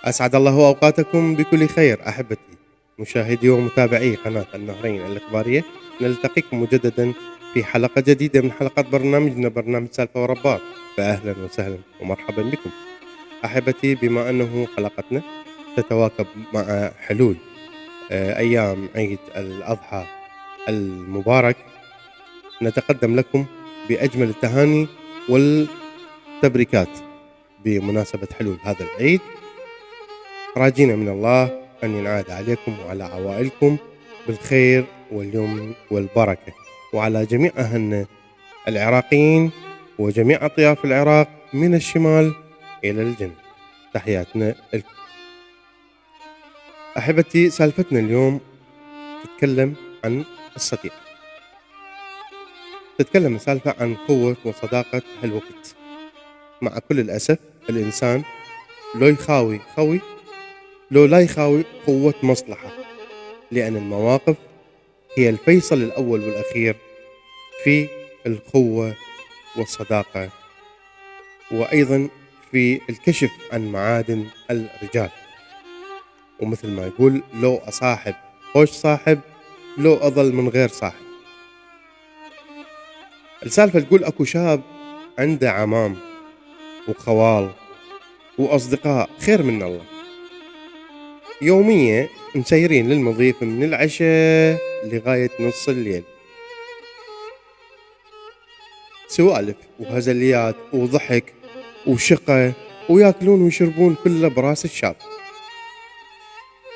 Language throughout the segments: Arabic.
أسعد الله أوقاتكم بكل خير أحبتي مشاهدي ومتابعي قناة النهرين الإخبارية. نلتقيكم مجددا في حلقة جديدة من حلقات برنامجنا برنامج سالفة ورباط. فأهلا وسهلا ومرحبا بكم أحبتي. بما أنه حلقتنا تتواكب مع حلول أيام عيد الأضحى المبارك، نتقدم لكم بأجمل التهاني والتبريكات بمناسبة حلول هذا العيد، راجين من الله أن ينعاد عليكم وعلى عوائلكم بالخير واليمن والبركة، وعلى جميع أهلنا العراقيين وجميع أطياف العراق من الشمال إلى الجنوب. تحياتنا لكم أحبتي. سالفتنا اليوم تتكلم عن الصديق، تتكلم السالفة عن قوة وصداقة هالوقت. مع كل الأسف الإنسان لو يخاوي خوي لو لا يخاوي قوة مصلحة، لأن المواقف هي الفيصل الأول والأخير في القوة والصداقة، وأيضا في الكشف عن معادن الرجال. ومثل ما يقول لو أصاحب خوش صاحب، لو أظل من غير صاحب. السالفة تقول أكو شاب عنده عمام وخوال وأصدقاء خير من الله، يوميا مسيرين للمضيف من العشاء لغاية نص الليل، سوالف وهزليات وضحك وشقة، وياكلون ويشربون كله براس الشاب.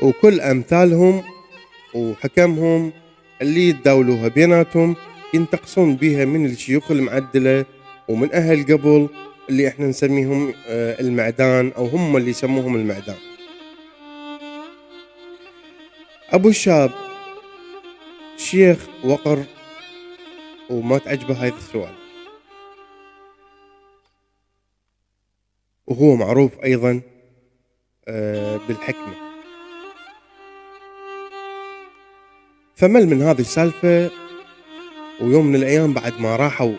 وكل أمثالهم وحكمهم اللي يتداولوها بيناتهم ينتقصون بيها من الشيوخ المعدلة ومن أهل قبل اللي احنا نسميهم المعدان، أو هم اللي يسموهم المعدان. أبو الشاب شيخ وقر وما تعجبه هذا السؤال، وهو معروف أيضا بالحكمة. فمل من هذه السالفة، ويوم من الأيام بعد ما راحوا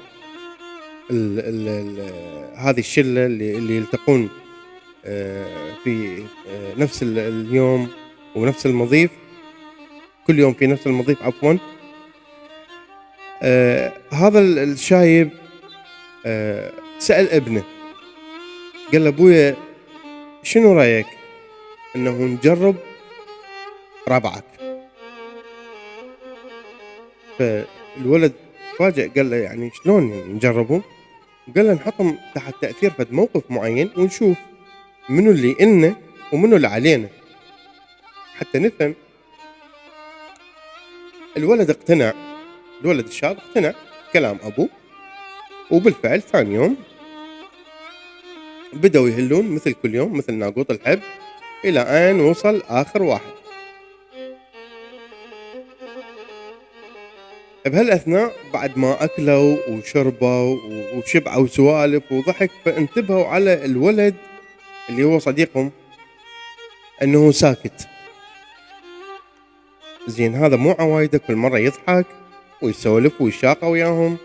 هذه الشلة اللي يلتقون في نفس اليوم ونفس المضيف، كل يوم في نفس المضيف عفوا، هذا الشايب سأل ابنه، قال له أبويا شنو رأيك أنه نجرب ربعك؟ فالولد فاجأ قال له يعني شلون نجربهم؟ قال له نحطهم تحت تأثير فد موقف معين ونشوف منو اللي إلنا ومنو اللي علينا حتى نفهم. الولد اقتنع، الولد الشاب اقتنع كلام أبوه، وبالفعل ثاني يوم بدأوا يهلون مثل كل يوم مثل ناقوط الحب، إلى أن وصل آخر واحد. بهالأثناء بعد ما أكلوا وشربوا وشبعوا سوالف وضحك، فانتبهوا على الولد اللي هو صديقهم أنه ساكت. زين هذا مو عوايده، كل مرة يضحك ويسولف ويشاقى وياهم،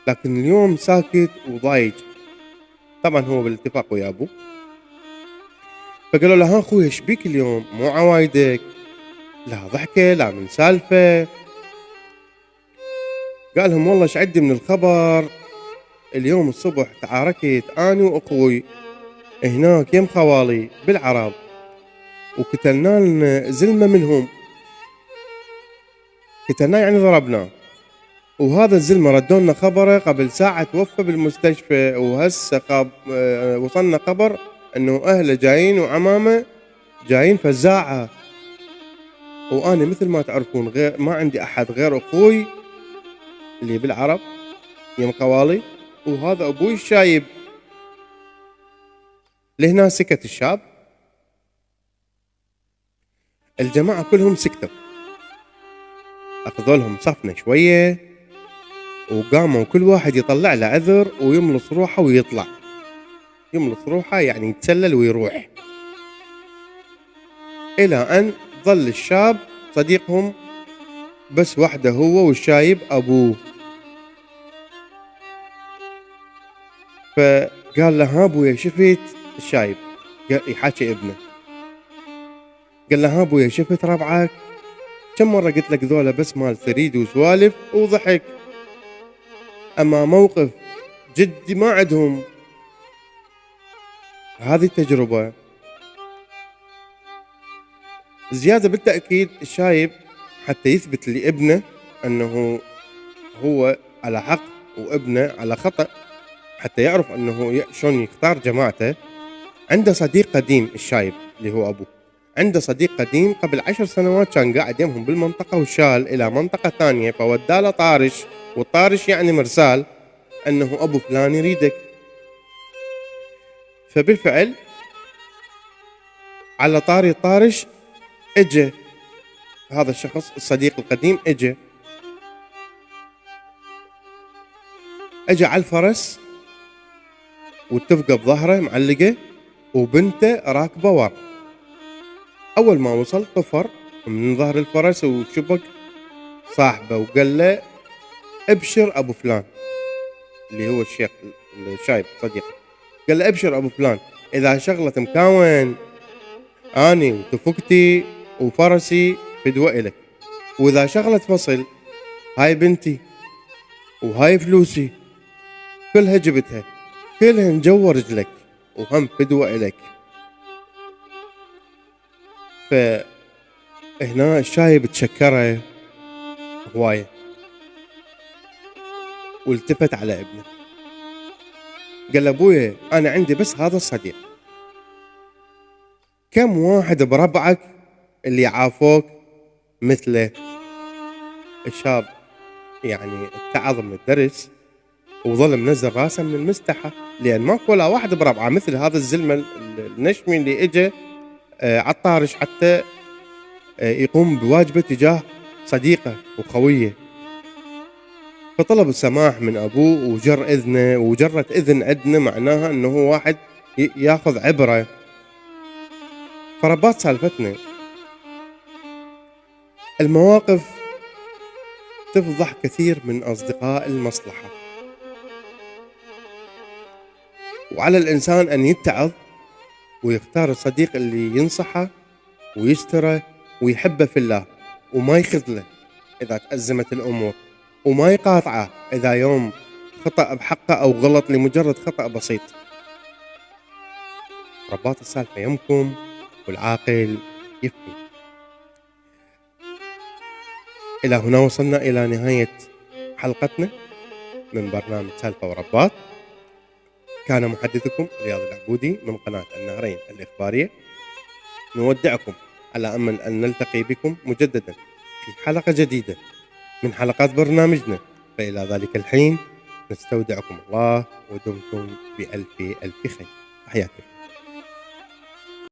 لكن اليوم ساكت وضايج. طبعا هو بالاتفاق ويا أبوه، فقالوا له ها أخوي ايش بيك اليوم؟ مو عوايدك، لا ضحكة لا من سالفة. قالهم والله ايش عندي من الخبر، اليوم الصبح تعاركت أنا وأخوي هناك يم خوالي بالعرب، وقتلنا لنا زلمة منهم، قتلناه يعني ضربناه، وهذا الزلمة ردونا خبره قبل ساعة توفى بالمستشفى، وهسه وصلنا خبر انه اهله جايين وعمامه جايين فزاعة، وانا مثل ما تعرفون غير ما عندي احد غير اخوي اللي بالعرب يم خوالي، وهذا ابوي الشايب. لهنا سكت الشاب، الجماعة كلهم سكتوا، اخذوا لهم صفنا شوية وقاموا كل واحد يطلع له عذر ويملص روحه ويطلع، يملص روحه يعني يتسلل ويروح، إلى أن ظل الشاب صديقهم بس وحده هو والشايب أبوه. فقال له ها أبويا شفت الشايب؟ يحكي ابنه، قال له ها ابويا شفت ربعك؟ كم مرة قلت لك ذولا بس مال ثريد وسوالف وضحك، اما موقف جدي ما عندهم. هذه التجربة زيادة بالتأكيد الشايب حتى يثبت لابنه أنه هو على حق وابنه على خطأ، حتى يعرف أنه شلون يختار جماعته. عنده صديق قديم الشايب اللي هو أبوه، عنده صديق قديم قبل 10 سنوات كان قاعد يمهم بالمنطقة وشال إلى منطقة ثانية، فوداله طارش، والطارش يعني مرسال أنه أبو فلان يريدك. فبالفعل على طاري الطارش اجى هذا الشخص الصديق القديم، اجى على الفرس والتفقه بظهره معلقه وبنته راكبه ورا. اول ما وصل طفر من ظهر الفرس وشبك صاحبه وقال له ابشر ابو فلان اللي هو الشيخ الشايب صديقه، قال له ابشر ابو فلان، اذا شغلة مكاون اني وتفقتي وفرسي فدوة الك، واذا شغلة فصل هاي بنتي وهاي فلوسي كلها جبتها، كلها نجور رجلك وهم فدوة الك. فهنا الشايب تشكره هواية والتفت على ابنه قال له ابويا انا عندي بس هذا الصديق، كم واحد بربعك اللي عافوك مثله؟ الشاب يعني اتعظ من الدرس وظل منزل راسه من المستحى، لان ماكو ولا واحد بربعه مثل هذا الزلمه النشمي اللي اجى عالطارش حتى يقوم بواجبه تجاه صديقه وخويه. فطلب السماح من ابوه وجر اذنه، وجرة اذن عندنا معناها انه هو واحد ياخذ عبره. فرباط سالفتنا المواقف تفضح كثير من اصدقاء المصلحه، وعلى الانسان ان يتعظ ويختار الصديق اللي ينصحه ويستره ويحبه في الله، وما يخذله اذا تأزمت الامور، وما يقاطعه اذا يوم خطأ بحقه او غلط لمجرد خطأ بسيط. رباط السالفة يمكم والعاقل يفهم. الى هنا وصلنا الى نهاية حلقتنا من برنامج سالفة ورباط. كان محدثكم رياض العبودي من قناة النهرين الإخبارية. نودعكم على أمل أن نلتقي بكم مجددا في حلقة جديدة من حلقات برنامجنا، فإلى ذلك الحين نستودعكم الله ودمتم بألف ألف خير. تحياتي.